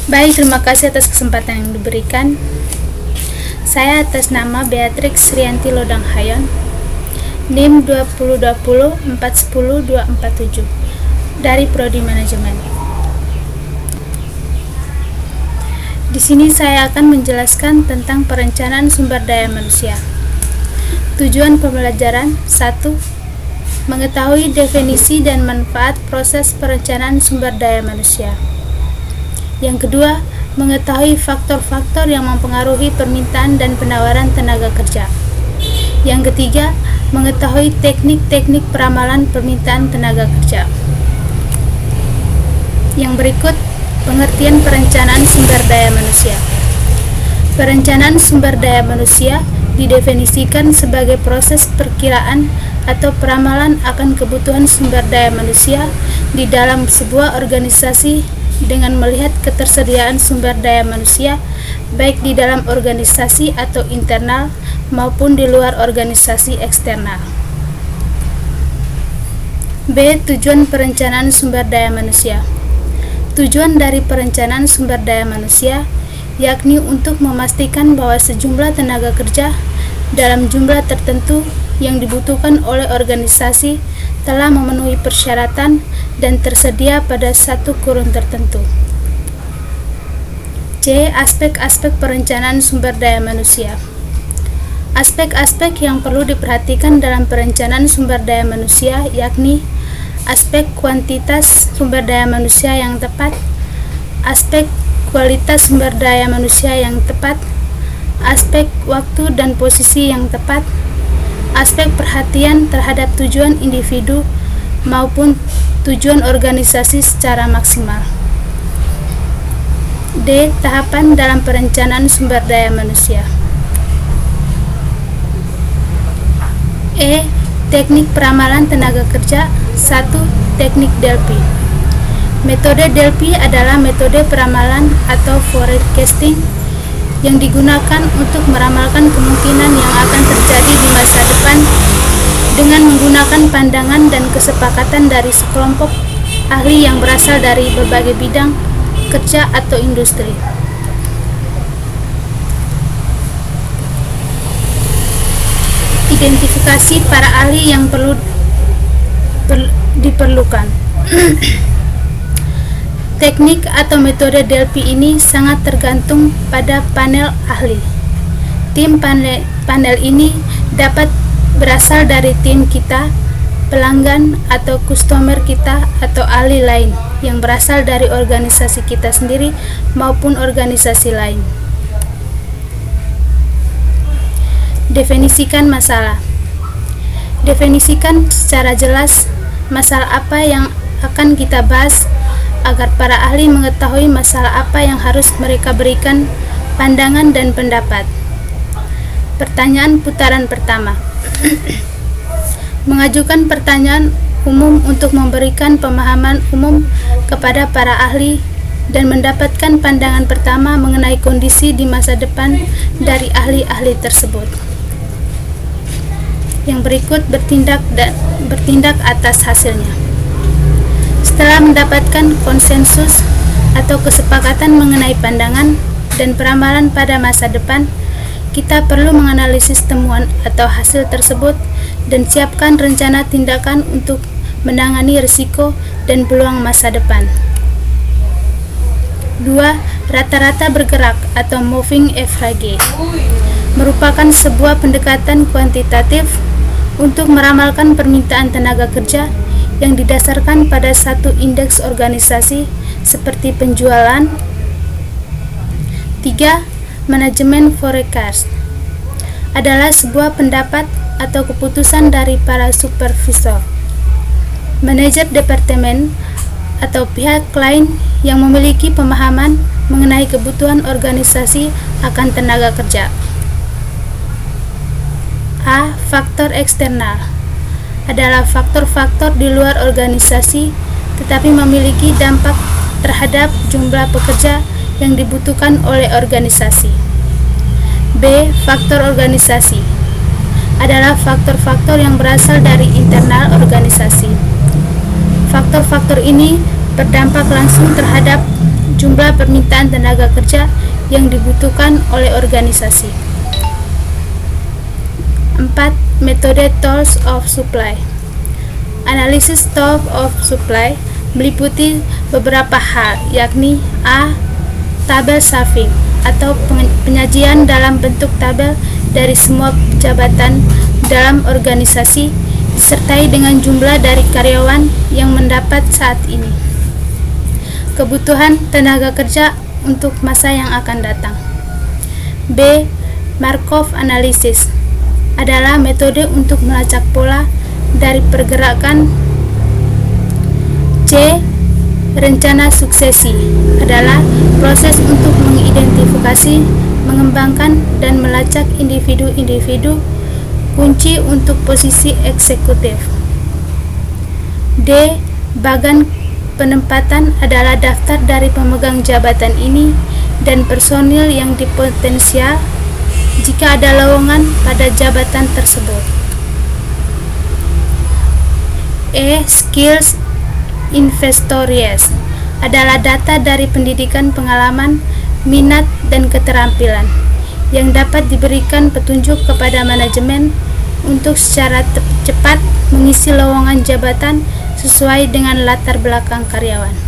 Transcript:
Baik, terima kasih atas kesempatan yang diberikan. Saya atas nama Beatrix Rianti Lodang Hayon, NIM 2020410247 dari Prodi Manajemen. Di sini saya akan menjelaskan tentang perencanaan sumber daya manusia. Tujuan pembelajaran 1. Mengetahui definisi dan manfaat proses perencanaan sumber daya manusia. Yang kedua, mengetahui faktor-faktor yang mempengaruhi permintaan dan penawaran tenaga kerja. Yang ketiga, mengetahui teknik-teknik peramalan permintaan tenaga kerja. Yang berikut, pengertian perencanaan sumber daya manusia. Perencanaan sumber daya manusia didefinisikan sebagai proses perkiraan atau peramalan akan kebutuhan sumber daya manusia di dalam sebuah organisasi dengan melihat ketersediaan sumber daya manusia baik di dalam organisasi atau internal maupun di luar organisasi eksternal. B. Tujuan perencanaan sumber daya manusia. Tujuan dari perencanaan sumber daya manusia yakni untuk memastikan bahwa sejumlah tenaga kerja dalam jumlah tertentu yang dibutuhkan oleh organisasi telah memenuhi persyaratan dan tersedia pada satu kurun tertentu. C. Aspek-aspek perencanaan sumber daya manusia. Aspek-aspek yang perlu diperhatikan dalam perencanaan sumber daya manusia yakni aspek kuantitas sumber daya manusia yang tepat, aspek kualitas sumber daya manusia yang tepat, aspek waktu dan posisi yang tepat, aspek perhatian terhadap tujuan individu maupun tujuan organisasi secara maksimal. D. Tahapan dalam perencanaan sumber daya manusia. E. Teknik peramalan tenaga kerja. 1. Teknik Delphi. Metode Delphi adalah metode peramalan atau forecasting yang digunakan untuk meramalkan kemungkinan yang akan terjadi di masa depan dengan menggunakan pandangan dan kesepakatan dari sekelompok ahli yang berasal dari berbagai bidang kerja atau industri. Identifikasi para ahli yang diperlukan. Teknik atau metode Delphi ini sangat tergantung pada panel ahli. Tim panel ini dapat berasal dari tim kita, pelanggan atau customer kita, atau ahli lain yang berasal dari organisasi kita sendiri maupun organisasi lain. Definisikan masalah. Definisikan secara jelas masalah apa yang akan kita bahas agar para ahli mengetahui masalah apa yang harus mereka berikan pandangan dan pendapat. Pertanyaan putaran pertama. Mengajukan pertanyaan umum untuk memberikan pemahaman umum kepada para ahli dan mendapatkan pandangan pertama mengenai kondisi di masa depan dari ahli-ahli tersebut. Yang berikut bertindak atas hasilnya. Setelah mendapatkan konsensus atau kesepakatan mengenai pandangan dan peramalan pada masa depan, kita perlu menganalisis temuan atau hasil tersebut dan siapkan rencana tindakan untuk menangani risiko dan peluang masa depan. 2. Rata-rata bergerak atau moving average merupakan sebuah pendekatan kuantitatif untuk meramalkan permintaan tenaga kerja yang didasarkan pada satu indeks organisasi seperti penjualan. 3. Manajemen forecast adalah sebuah pendapat atau keputusan dari para supervisor, manajer departemen, atau pihak lain yang memiliki pemahaman mengenai kebutuhan organisasi akan tenaga kerja. A. Faktor eksternal adalah faktor-faktor di luar organisasi tetapi memiliki dampak terhadap jumlah pekerja yang dibutuhkan oleh organisasi. B. Faktor organisasi adalah faktor-faktor yang berasal dari internal organisasi. Faktor-faktor ini berdampak langsung terhadap jumlah permintaan tenaga kerja yang dibutuhkan oleh organisasi. 4. Metode tools of supply. Analisis tools of supply meliputi beberapa hal, yakni A. Tabel shaving atau penyajian dalam bentuk tabel dari semua jabatan dalam organisasi disertai dengan jumlah dari karyawan yang mendapat saat ini. Kebutuhan tenaga kerja untuk masa yang akan datang. B. Markov analysis adalah metode untuk melacak pola dari pergerakan. C. Rencana suksesi adalah proses untuk mengidentifikasi, mengembangkan, dan melacak individu-individu kunci untuk posisi eksekutif. D. Bagan penempatan adalah daftar dari pemegang jabatan ini dan personil yang dipotensial jika ada lowongan pada jabatan tersebut. E. Skills inventories adalah data dari pendidikan, pengalaman, minat, dan keterampilan yang dapat diberikan petunjuk kepada manajemen untuk secara cepat mengisi lowongan jabatan sesuai dengan latar belakang karyawan.